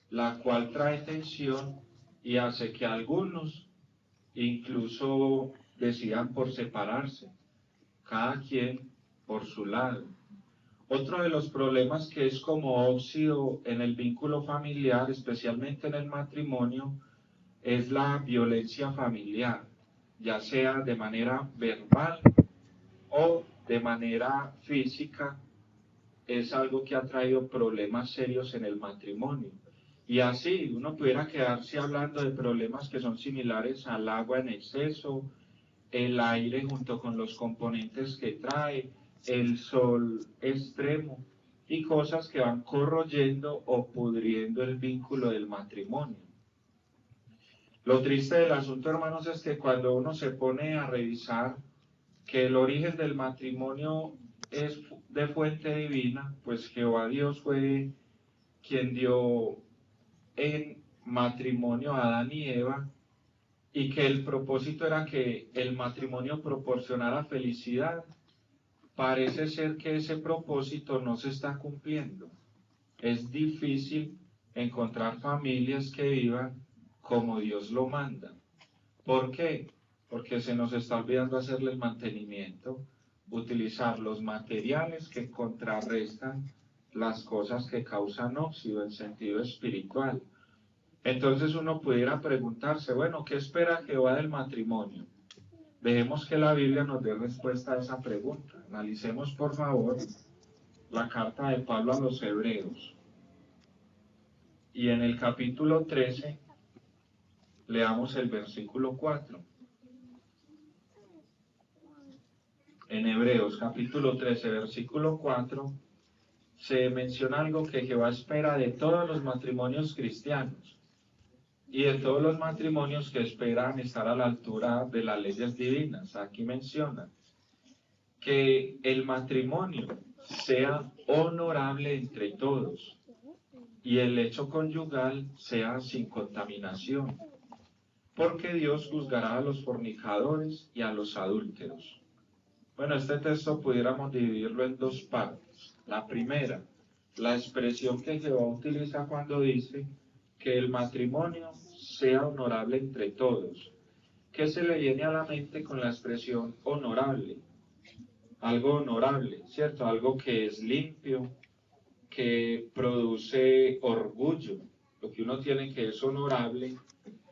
la cual trae tensión y hace que algunos incluso decidan por separarse, cada quien por su lado. Otro de los problemas que es como óxido en el vínculo familiar, especialmente en el matrimonio, es la violencia familiar, ya sea de manera verbal o de manera física. Es algo que ha traído problemas serios en el matrimonio. Y así uno pudiera quedarse hablando de problemas que son similares al agua en exceso, el aire junto con los componentes que trae, el sol extremo y cosas que van corroyendo o pudriendo el vínculo del matrimonio. Lo triste del asunto, hermanos, es que cuando uno se pone a revisar que el origen del matrimonio es de fuente divina, pues Jehová Dios fue quien dio en matrimonio a Adán y Eva, y que el propósito era que el matrimonio proporcionara felicidad. Parece ser que ese propósito no se está cumpliendo. Es difícil encontrar familias que vivan como Dios lo manda. ¿Por qué? Porque se nos está olvidando hacerle el mantenimiento, utilizar los materiales que contrarrestan las cosas que causan óxido en sentido espiritual. Entonces uno pudiera preguntarse, bueno, ¿qué espera Jehová del matrimonio? Dejemos que la Biblia nos dé respuesta a esa pregunta. Analicemos, por favor, la carta de Pablo a los Hebreos. Y en el capítulo 13, leamos el versículo 4. En Hebreos capítulo 13, versículo 4, se menciona algo que Jehová espera de todos los matrimonios cristianos y de todos los matrimonios que esperan estar a la altura de las leyes divinas. Aquí menciona que el matrimonio sea honorable entre todos y el hecho conyugal sea sin contaminación, porque Dios juzgará a los fornicadores y a los adúlteros. Bueno, este texto pudiéramos dividirlo en dos partes. La primera, la expresión que Jehová utiliza cuando dice que el matrimonio sea honorable entre todos. ¿Qué se le viene a la mente con la expresión honorable? Algo honorable, ¿cierto? Algo que es limpio, que produce orgullo. Lo que uno tiene que es honorable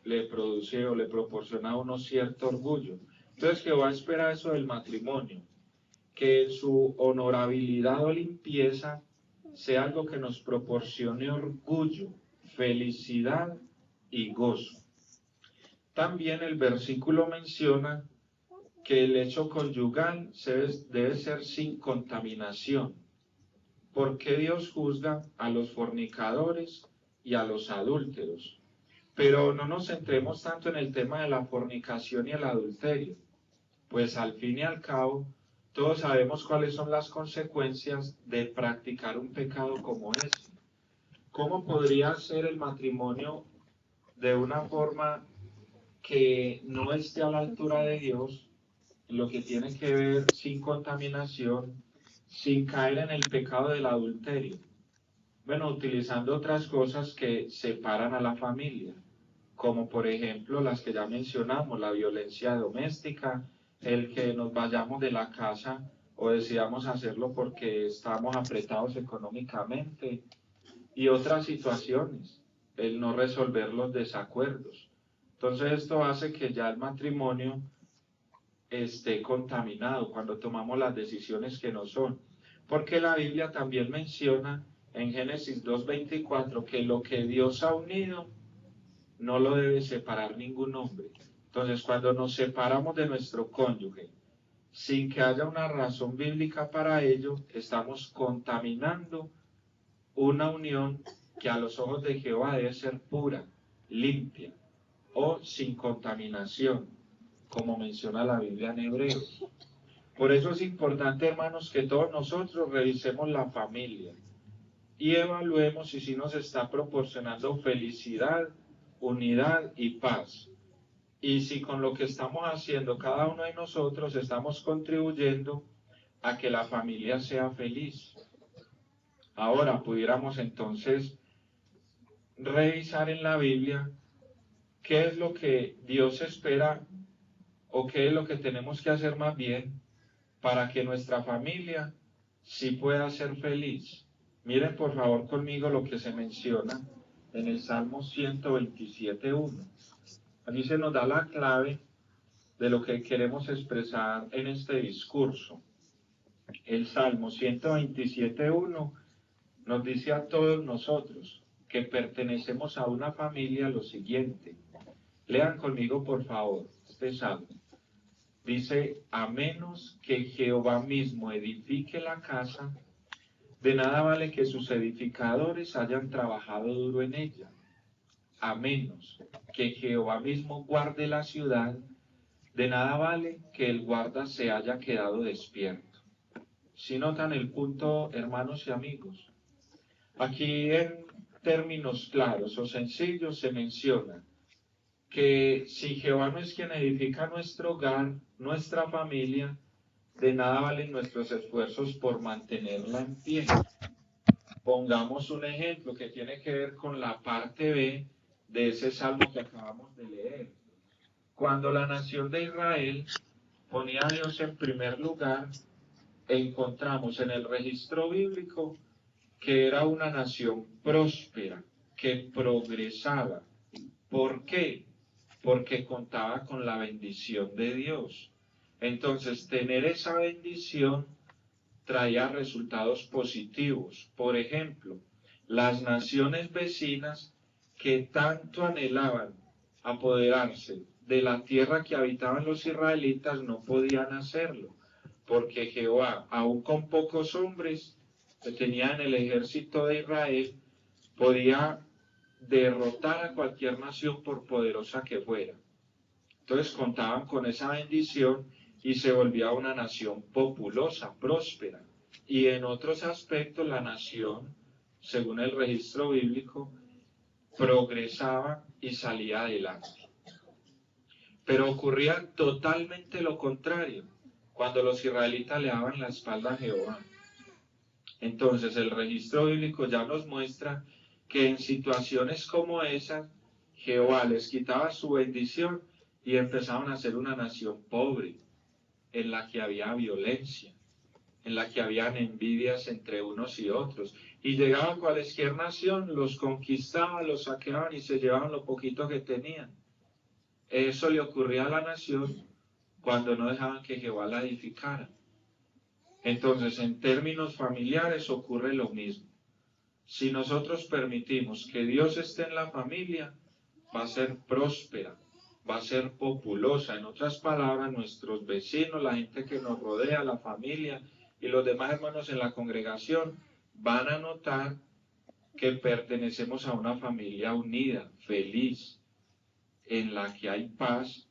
le produce o le proporciona a uno cierto orgullo. Entonces Jehová espera eso del matrimonio, que su honorabilidad o limpieza sea algo que nos proporcione orgullo, felicidad y gozo. También el versículo menciona que el hecho conyugal debe ser sin contaminación, porque Dios juzga a los fornicadores y a los adúlteros. Pero no nos centremos tanto en el tema de la fornicación y el adulterio, pues al fin y al cabo todos sabemos cuáles son las consecuencias de practicar un pecado como ese. ¿Cómo podría ser el matrimonio de una forma que no esté a la altura de Dios, lo que tiene que ver sin contaminación, sin caer en el pecado del adulterio? Bueno, utilizando otras cosas que separan a la familia, como por ejemplo las que ya mencionamos, la violencia doméstica, el que nos vayamos de la casa o decidamos hacerlo porque estamos apretados económicamente, y otras situaciones, el no resolver los desacuerdos. Entonces esto hace que ya el matrimonio esté contaminado cuando tomamos las decisiones que no son. Porque la Biblia también menciona en Génesis 2:24 que lo que Dios ha unido no lo debe separar ningún hombre. Entonces, cuando nos separamos de nuestro cónyuge, sin que haya una razón bíblica para ello, estamos contaminando una unión que a los ojos de Jehová debe ser pura, limpia o sin contaminación, como menciona la Biblia en Hebreos. Por eso es importante, hermanos, que todos nosotros revisemos la familia y evaluemos si nos está proporcionando felicidad, unidad y paz. Y si con lo que estamos haciendo cada uno de nosotros estamos contribuyendo a que la familia sea feliz. Ahora pudiéramos entonces revisar en la Biblia qué es lo que Dios espera o qué es lo que tenemos que hacer más bien para que nuestra familia sí pueda ser feliz. Miren por favor conmigo lo que se menciona en el Salmo 127.1. Allí se nos da la clave de lo que queremos expresar en este discurso. El Salmo 127.1 nos dice a todos nosotros que pertenecemos a una familia lo siguiente. Lean conmigo por favor este salmo. Dice, a menos que Jehová mismo edifique la casa, de nada vale que sus edificadores hayan trabajado duro en ella. A menos que Jehová mismo guarde la ciudad, de nada vale que el guarda se haya quedado despierto. Si notan el punto, hermanos y amigos, aquí en términos claros o sencillos se menciona que si Jehová no es quien edifica nuestro hogar, nuestra familia, de nada valen nuestros esfuerzos por mantenerla en pie. Pongamos un ejemplo que tiene que ver con la parte B de ese salmo que acabamos de leer. Cuando la nación de Israel ponía a Dios en primer lugar, encontramos en el registro bíblico que era una nación próspera, que progresaba. ¿Por qué? Porque contaba con la bendición de Dios. Entonces, tener esa bendición traía resultados positivos. Por ejemplo, las naciones vecinas que tanto anhelaban apoderarse de la tierra que habitaban los israelitas no podían hacerlo, porque Jehová, aun con pocos hombres que tenía en el ejército de Israel, podía derrotar a cualquier nación por poderosa que fuera. Entonces contaban con esa bendición y se volvía una nación populosa, próspera. Y en otros aspectos la nación, según el registro bíblico, progresaba y salía adelante. Pero ocurría totalmente lo contrario cuando los israelitas le daban la espalda a Jehová. Entonces el registro bíblico ya nos muestra que en situaciones como esas, Jehová les quitaba su bendición y empezaban a ser una nación pobre, en la que había violencia, en la que habían envidias entre unos y otros. Y llegaba cualquier nación, los conquistaba, los saqueaban y se llevaban lo poquito que tenían. Eso le ocurría a la nación cuando no dejaban que Jehová la edificara. Entonces, en términos familiares ocurre lo mismo. Si nosotros permitimos que Dios esté en la familia, va a ser próspera, va a ser populosa. En otras palabras, nuestros vecinos, la gente que nos rodea, la familia y los demás hermanos en la congregación van a notar que pertenecemos a una familia unida, feliz, en la que hay paz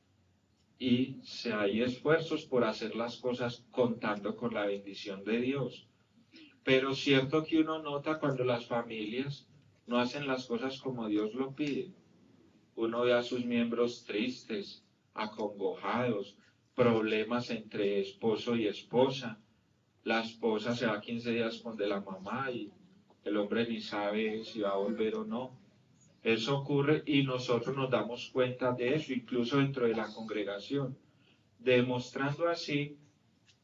y hay esfuerzos por hacer las cosas contando con la bendición de Dios. Pero cierto que uno nota cuando las familias no hacen las cosas como Dios lo pide. Uno ve a sus miembros tristes, acongojados, problemas entre esposo y esposa. La esposa se va 15 días con de la mamá y el hombre ni sabe si va a volver o no. Eso ocurre y nosotros nos damos cuenta de eso, incluso dentro de la congregación, demostrando así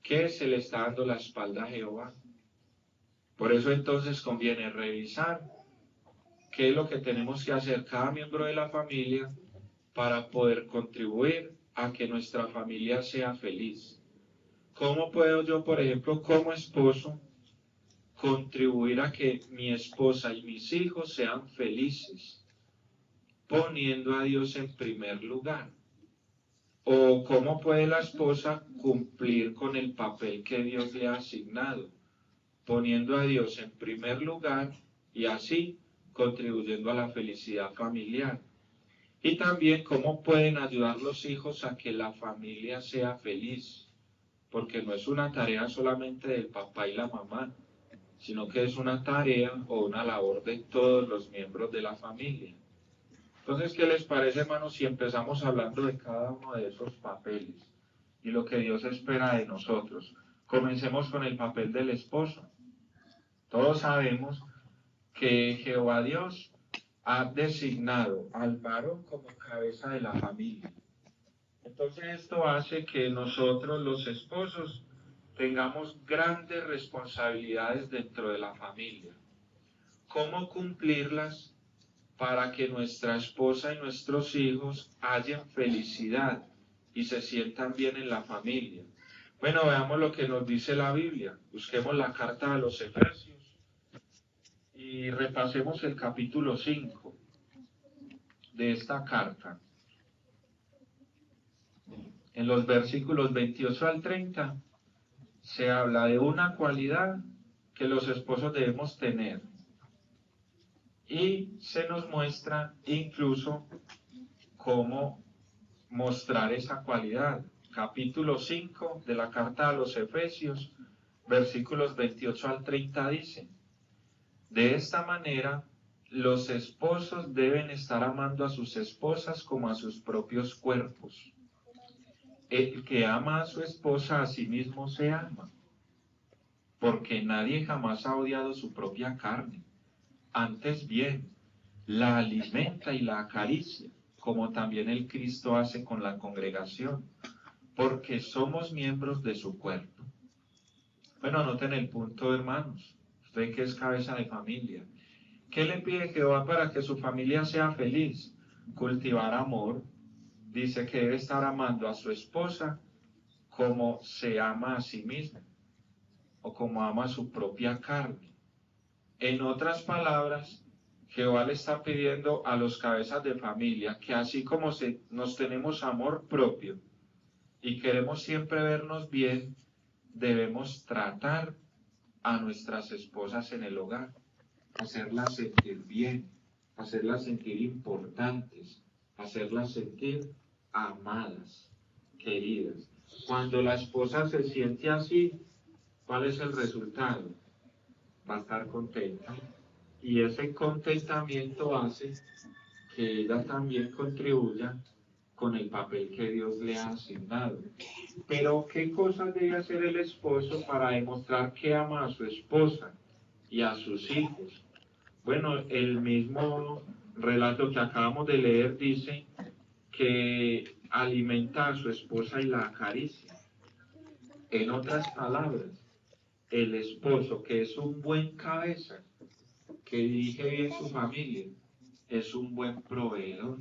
que se le está dando la espalda a Jehová. Por eso entonces conviene revisar qué es lo que tenemos que hacer cada miembro de la familia para poder contribuir a que nuestra familia sea feliz. ¿Cómo puedo yo, por ejemplo, como esposo, contribuir a que mi esposa y mis hijos sean felices? Poniendo a Dios en primer lugar. ¿O cómo puede la esposa cumplir con el papel que Dios le ha asignado? Poniendo a Dios en primer lugar y así contribuyendo a la felicidad familiar. Y también cómo pueden ayudar los hijos a que la familia sea feliz, porque no es una tarea solamente del papá y la mamá, sino que es una tarea o una labor de todos los miembros de la familia. Entonces, ¿qué les parece, hermanos, si empezamos hablando de cada uno de esos papeles y lo que Dios espera de nosotros? Comencemos con el papel del esposo. Todos sabemos que Jehová Dios ha designado al varón como cabeza de la familia. Entonces esto hace que nosotros los esposos tengamos grandes responsabilidades dentro de la familia. ¿Cómo cumplirlas para que nuestra esposa y nuestros hijos hallen felicidad y se sientan bien en la familia? Bueno, veamos lo que nos dice la Biblia. Busquemos la carta a los Efesios y repasemos el capítulo 5 de esta carta. En los versículos 28 al 30 se habla de una cualidad que los esposos debemos tener y se nos muestra incluso cómo mostrar esa cualidad. Capítulo 5 de la carta a los Efesios, versículos 28 al 30 dice: de esta manera, los esposos deben estar amando a sus esposas como a sus propios cuerpos. El que ama a su esposa a sí mismo se ama, porque nadie jamás ha odiado su propia carne. Antes bien, la alimenta y la acaricia, como también el Cristo hace con la congregación, porque somos miembros de su cuerpo. Bueno, anoten el punto, hermanos. Usted que es cabeza de familia. ¿Qué le pide Jehová para que su familia sea feliz? Cultivar amor. Dice que debe estar amando a su esposa como se ama a sí mismo o como ama su propia carne. En otras palabras, Jehová le está pidiendo a los cabezas de familia que así como nos tenemos amor propio y queremos siempre vernos bien, debemos tratar a nuestras esposas en el hogar, hacerlas sentir bien, hacerlas sentir importantes, hacerlas sentir amadas, queridas. Cuando la esposa se siente así, ¿cuál es el resultado? Va a estar contenta. Y ese contentamiento hace que ella también contribuya con el papel que Dios le ha asignado. Pero, ¿qué cosas debe hacer el esposo para demostrar que ama a su esposa y a sus hijos? Bueno, el mismo relato que acabamos de leer dice que alimenta a su esposa y la acaricia. En otras palabras, el esposo que es un buen cabeza, que dirige bien su familia, es un buen proveedor.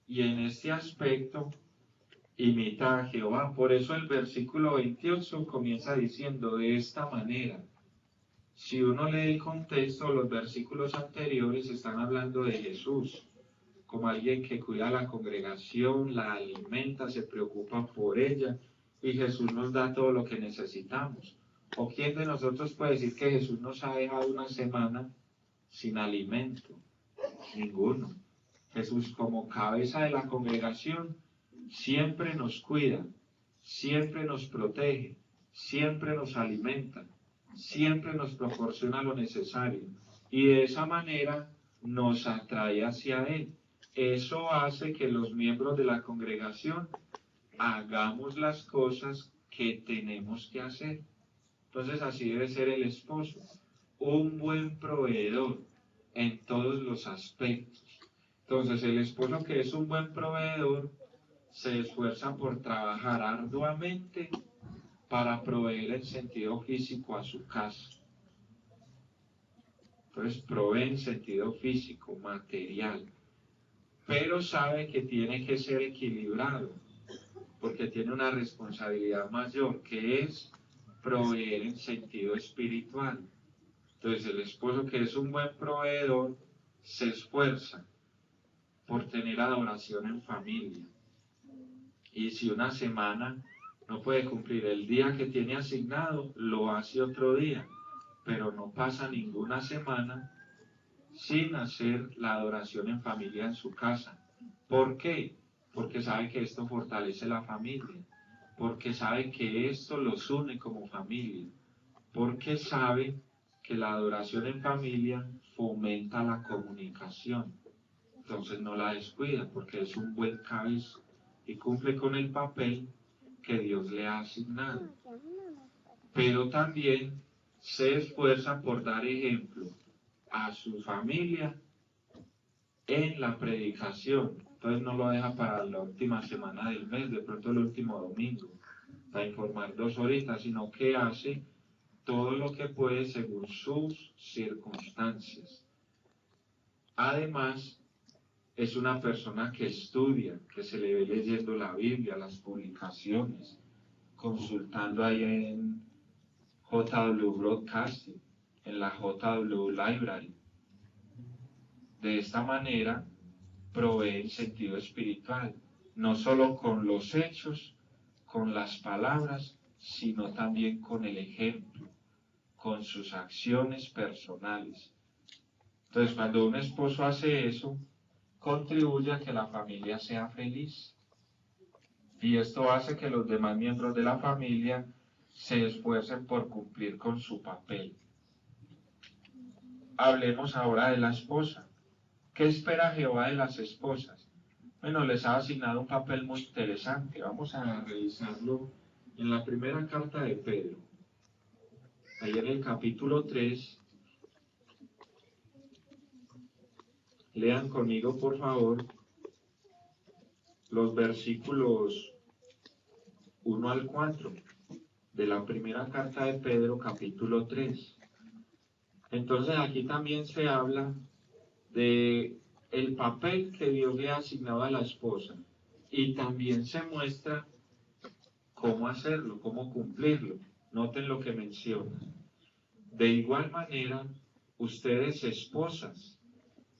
Y en este aspecto imita a Jehová. Por eso el versículo 28 comienza diciendo de esta manera. Si uno lee el contexto, los versículos anteriores están hablando de Jesús, como alguien que cuida a la congregación, la alimenta, se preocupa por ella, y Jesús nos da todo lo que necesitamos. ¿O quién de nosotros puede decir que Jesús nos ha dejado una semana sin alimento? Ninguno. Jesús, como cabeza de la congregación, siempre nos cuida, siempre nos protege, siempre nos alimenta, siempre nos proporciona lo necesario y de esa manera nos atrae hacia Él. Eso hace que los miembros de la congregación hagamos las cosas que tenemos que hacer. Entonces así debe ser el esposo, un buen proveedor en todos los aspectos. Entonces el esposo que es un buen proveedor se esfuerza por trabajar arduamente para proveer el sentido físico a su casa. Entonces provee en sentido físico, material, pero sabe que tiene que ser equilibrado, porque tiene una responsabilidad mayor, que es proveer en sentido espiritual. Entonces el esposo que es un buen proveedor se esfuerza por tener adoración en familia. Y si una semana no puede cumplir el día que tiene asignado, lo hace otro día, pero no pasa ninguna semana sin hacer la adoración en familia en su casa. ¿Por qué? Porque sabe que esto fortalece la familia, porque sabe que esto los une como familia, porque sabe que la adoración en familia fomenta la comunicación. Entonces no la descuida porque es un buen cabeza y cumple con el papel que Dios le ha asignado. Pero también se esfuerza por dar ejemplo a su familia en la predicación. Entonces no lo deja para la última semana del mes, de pronto el último domingo, para informar 2 horitas, sino que hace todo lo que puede según sus circunstancias. Además, es una persona que estudia, que se le ve leyendo la Biblia, las publicaciones, consultando ahí en JW Broadcasting, en la JW Library. De esta manera, provee el sentido espiritual, no solo con los hechos, con las palabras, sino también con el ejemplo, con sus acciones personales. Entonces, cuando un esposo hace eso, contribuye a que la familia sea feliz. Y esto hace que los demás miembros de la familia se esfuercen por cumplir con su papel. Hablemos ahora de la esposa. ¿Qué espera Jehová de las esposas? Bueno, les ha asignado un papel muy interesante. Vamos a revisarlo en la primera carta de Pedro. Ahí en el capítulo 3. Lean conmigo, por favor, los versículos 1 al 4 de la primera carta de Pedro, capítulo 3. Entonces aquí también se habla de el papel que Dios le ha asignado a la esposa y también se muestra cómo hacerlo, cómo cumplirlo. Noten lo que menciona. De igual manera, ustedes esposas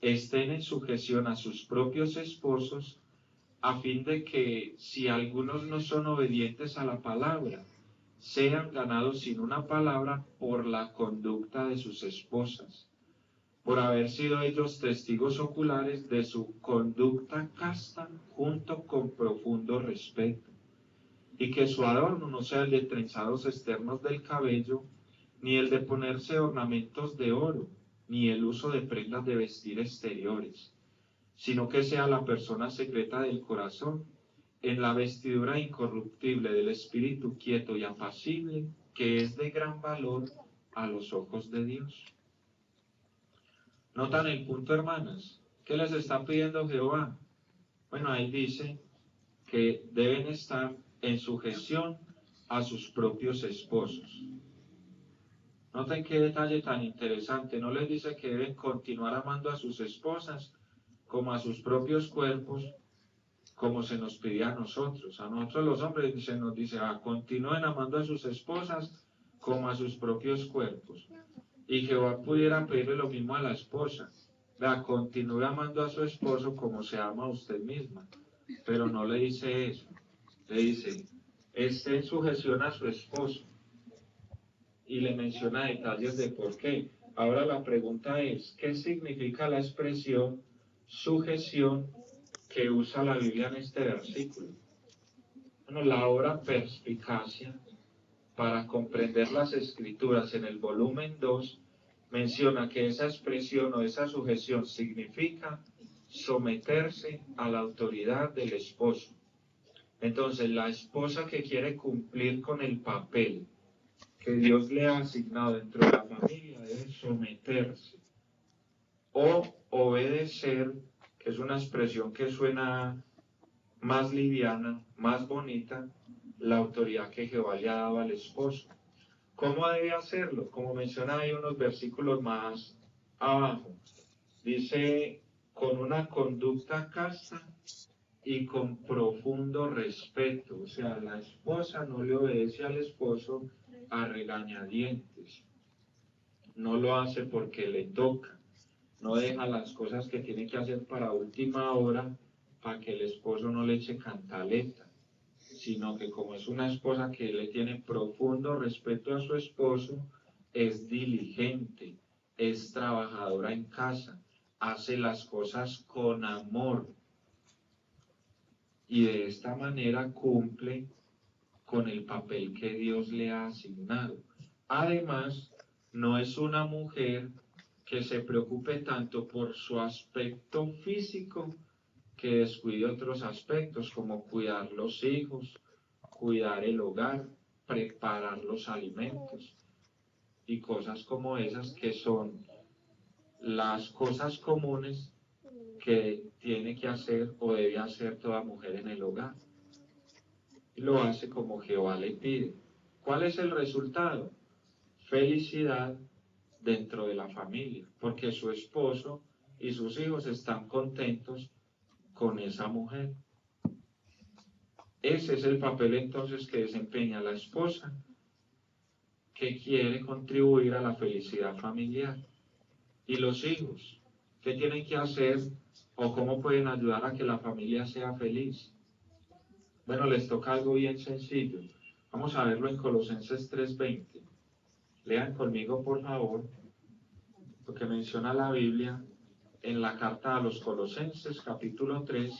estén en sujeción a sus propios esposos, a fin de que si algunos no son obedientes a la palabra, sean ganados sin una palabra por la conducta de sus esposas, por haber sido ellos testigos oculares de su conducta casta junto con profundo respeto, y que su adorno no sea el de trenzados externos del cabello, ni el de ponerse ornamentos de oro, ni el uso de prendas de vestir exteriores, sino que sea la persona secreta del corazón, en la vestidura incorruptible del espíritu quieto y apacible, que es de gran valor a los ojos de Dios. ¿Notan el punto, hermanas? ¿Qué les está pidiendo Jehová? Bueno, ahí dice que deben estar en sujeción a sus propios esposos. Noten qué detalle tan interesante. No les dice que deben continuar amando a sus esposas como a sus propios cuerpos, como se nos pide a nosotros. A nosotros los hombres se nos dice, continúen amando a sus esposas como a sus propios cuerpos. Y Jehová pudiera pedirle lo mismo a la esposa. Continúe amando a su esposo como se ama a usted misma. Pero no le dice eso. Le dice, esté en sujeción a su esposo. Y le menciona detalles de por qué. Ahora la pregunta es, ¿qué significa la expresión sujeción que usa la Biblia en este versículo? Bueno, la obra Perspicacia para comprender las Escrituras en el volumen 2 menciona que esa expresión o esa sujeción significa someterse a la autoridad del esposo. Entonces, la esposa que quiere cumplir con el papel que Dios le ha asignado dentro de la familia debe someterse o obedecer, que es una expresión que suena más liviana, más bonita, la autoridad que Jehová le ha dado al esposo. ¿Cómo debe hacerlo? Como menciona ahí unos versículos más abajo. Dice, con una conducta casta y con profundo respeto. O sea, la esposa no le obedece al esposo a regañadientes. No lo hace porque le toca. No deja las cosas que tiene que hacer para última hora para que el esposo no le eche cantaleta, sino que como es una esposa que le tiene profundo respeto a su esposo, es diligente, es trabajadora en casa, hace las cosas con amor y de esta manera cumple con el papel que Dios le ha asignado. Además, no es una mujer que se preocupe tanto por su aspecto físico que descuide otros aspectos como cuidar los hijos, cuidar el hogar, preparar los alimentos y cosas como esas que son las cosas comunes que tiene que hacer o debe hacer toda mujer en el hogar. Y lo hace como Jehová le pide. ¿Cuál es el resultado? Felicidad dentro de la familia, porque su esposo y sus hijos están contentos con esa mujer. Ese es el papel entonces que desempeña la esposa, que quiere contribuir a la felicidad familiar. Y los hijos, ¿qué tienen que hacer o cómo pueden ayudar a que la familia sea feliz? Bueno, les toca algo bien sencillo. Vamos a verlo en Colosenses 3:20. Lean conmigo, por favor, lo que menciona la Biblia en la carta a los Colosenses, capítulo 3,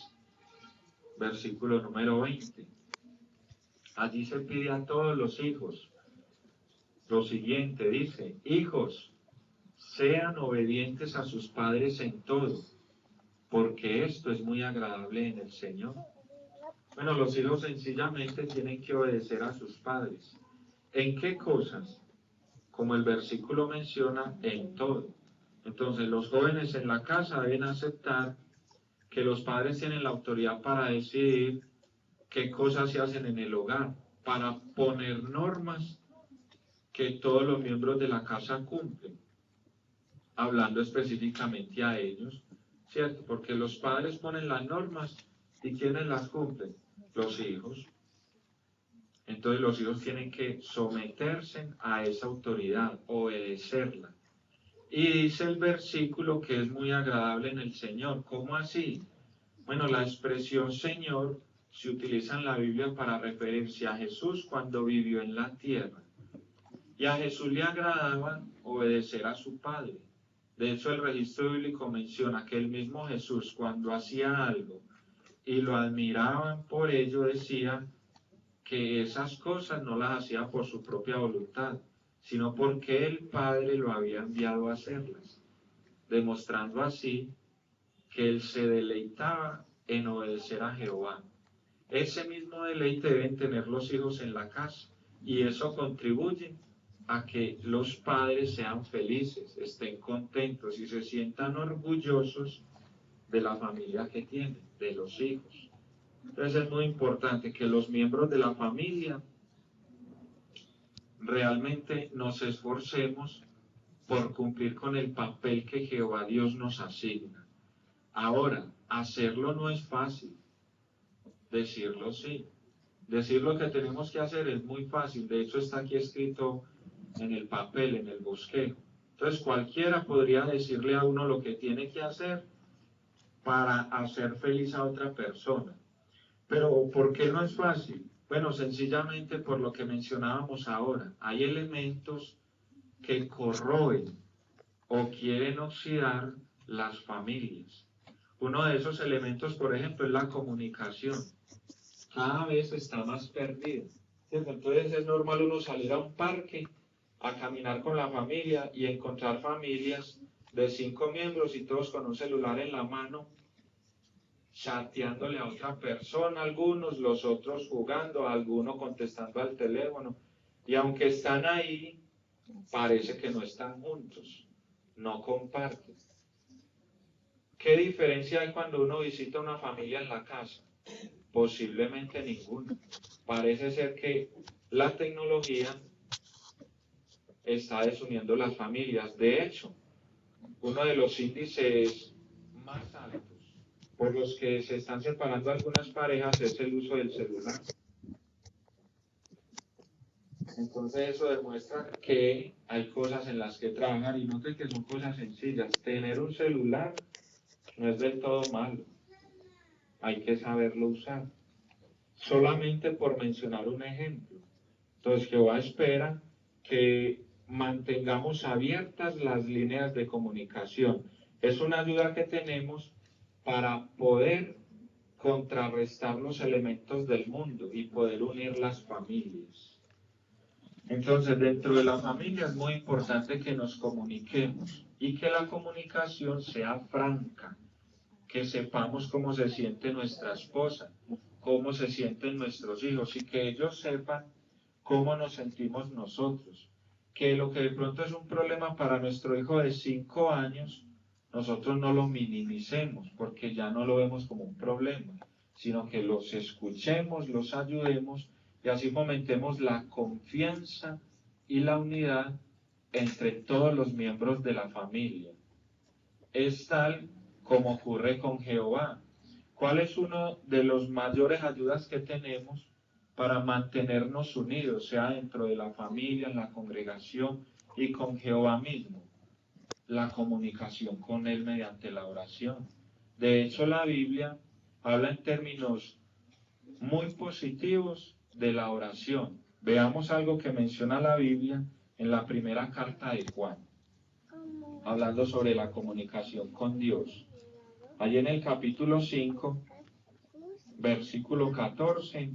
versículo número 20. Allí se pide a todos los hijos lo siguiente, dice: hijos, sean obedientes a sus padres en todo, porque esto es muy agradable en el Señor. Bueno, los hijos sencillamente tienen que obedecer a sus padres. ¿En qué cosas? Como el versículo menciona, en todo. Entonces, los jóvenes en la casa deben aceptar que los padres tienen la autoridad para decidir qué cosas se hacen en el hogar, para poner normas que todos los miembros de la casa cumplen, hablando específicamente a ellos, ¿cierto? Porque los padres ponen las normas y ¿quiénes las cumplen? Los hijos. Entonces los hijos tienen que someterse a esa autoridad, obedecerla. Y dice el versículo que es muy agradable en el Señor. ¿Cómo así? Bueno, la expresión Señor se utiliza en la Biblia para referirse a Jesús cuando vivió en la tierra. Y a Jesús le agradaba obedecer a su Padre. De hecho, el registro bíblico menciona que el mismo Jesús, cuando hacía algo y lo admiraban por ello, decía que esas cosas no las hacía por su propia voluntad, sino porque el Padre lo había enviado a hacerlas, demostrando así que él se deleitaba en obedecer a Jehová. Ese mismo deleite deben tener los hijos en la casa, y eso contribuye a que los padres sean felices, estén contentos y se sientan orgullosos de la familia que tienen, de los hijos. Entonces es muy importante que los miembros de la familia realmente nos esforcemos por cumplir con el papel que Jehová Dios nos asigna. Ahora, hacerlo no es fácil, decirlo sí. Decir lo que tenemos que hacer es muy fácil, de hecho está aquí escrito en el papel, en el bosquejo. Entonces cualquiera podría decirle a uno lo que tiene que hacer para hacer feliz a otra persona. Pero ¿por qué no es fácil? Bueno, sencillamente por lo que mencionábamos ahora. Hay elementos que corroen o quieren oxidar las familias. Uno de esos elementos, por ejemplo, es la comunicación. Cada vez está más perdida, ¿cierto? Entonces es normal uno salir a un parque a caminar con la familia y encontrar familias de 5 miembros y todos con un celular en la mano, chateándole a otra persona, algunos, los otros jugando, algunos contestando al teléfono, y aunque están ahí, parece que no están juntos, no comparten. ¿Qué diferencia hay cuando uno visita una familia en la casa? Posiblemente ninguna. Parece ser que la tecnología está desuniendo las familias. De hecho, uno de los índices más altos por los que se están separando algunas parejas es el uso del celular. Entonces eso demuestra que hay cosas en las que trabajar, y noten que son cosas sencillas. Tener un celular no es del todo malo, hay que saberlo usar. Solamente por mencionar un ejemplo. Entonces Jehová espera que mantengamos abiertas las líneas de comunicación. Es una ayuda que tenemos para poder contrarrestar los elementos del mundo y poder unir las familias. Entonces, dentro de la familia es muy importante que nos comuniquemos y que la comunicación sea franca, que sepamos cómo se siente nuestra esposa, cómo se sienten nuestros hijos, y que ellos sepan cómo nos sentimos nosotros. Que lo que de pronto es un problema para nuestro hijo de 5 años, nosotros no lo minimicemos, porque ya no lo vemos como un problema, sino que los escuchemos, los ayudemos y así fomentemos la confianza y la unidad entre todos los miembros de la familia. Es tal como ocurre con Jehová. ¿Cuál es uno de los mayores ayudas que tenemos para mantenernos unidos, sea dentro de la familia, en la congregación y con Jehová mismo? La comunicación con Él mediante la oración. De hecho, la Biblia habla en términos muy positivos de la oración. Veamos algo que menciona la Biblia en la primera carta de Juan, hablando sobre la comunicación con Dios. Allí en el capítulo 5, versículo 14,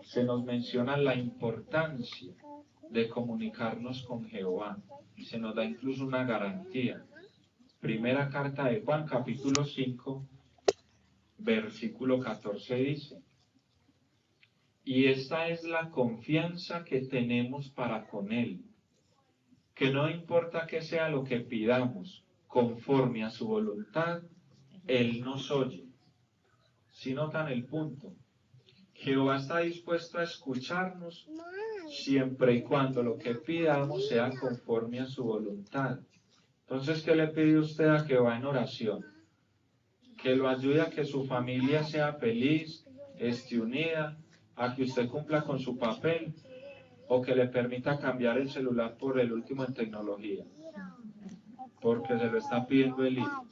se nos menciona la importancia de comunicarnos con Jehová. Y se nos da incluso una garantía. Primera carta de Juan, capítulo 5, versículo 14 dice: y esta es la confianza que tenemos para con Él, que no importa qué sea lo que pidamos, conforme a su voluntad, Él nos oye. Si notan el punto, Jehová está dispuesto a escucharnos siempre y cuando lo que pidamos sea conforme a su voluntad. Entonces, ¿qué le pide usted a Jehová en oración? Que lo ayude a que su familia sea feliz, esté unida, a que usted cumpla con su papel, o que le permita cambiar el celular por el último en tecnología, porque se lo está pidiendo el hijo.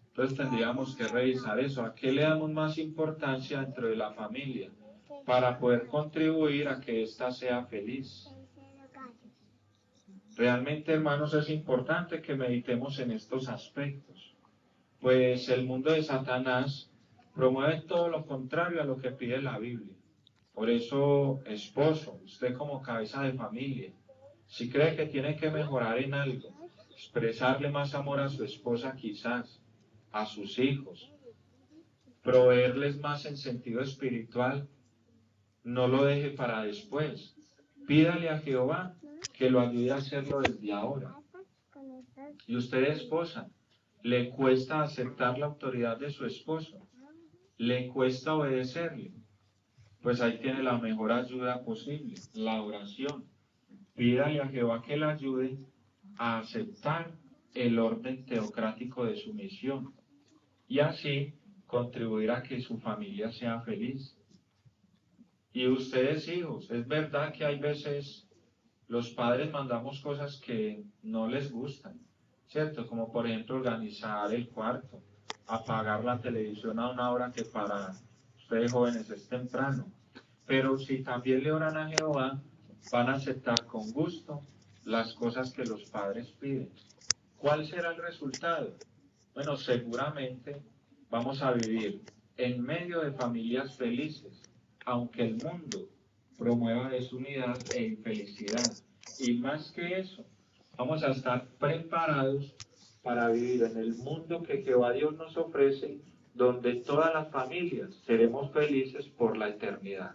Entonces tendríamos que revisar eso. ¿A qué le damos más importancia dentro de la familia para poder contribuir a que ésta sea feliz? Realmente, hermanos, es importante que meditemos en estos aspectos, pues el mundo de Satanás promueve todo lo contrario a lo que pide la Biblia. Por eso, esposo, usted como cabeza de familia, si cree que tiene que mejorar en algo, expresarle más amor a su esposa quizás, a sus hijos, proveerles más en sentido espiritual, no lo deje para después. Pídale a Jehová que lo ayude a hacerlo desde ahora. Y usted, esposa, ¿le cuesta aceptar la autoridad de su esposo? ¿Le cuesta obedecerle? Pues ahí tiene la mejor ayuda posible, la oración. Pídale a Jehová que le ayude a aceptar el orden teocrático de su misión y así contribuir a que su familia sea feliz. Y ustedes, hijos, es verdad que hay veces los padres mandamos cosas que no les gustan, ¿cierto? Como por ejemplo organizar el cuarto, apagar la televisión a una hora que para ustedes jóvenes es temprano. Pero si también le oran a Jehová, van a aceptar con gusto las cosas que los padres piden. ¿Cuál será el resultado? Bueno, seguramente vamos a vivir en medio de familias felices, aunque el mundo promueva desunidad e infelicidad. Y más que eso, vamos a estar preparados para vivir en el mundo que Jehová Dios nos ofrece, donde todas las familias seremos felices por la eternidad.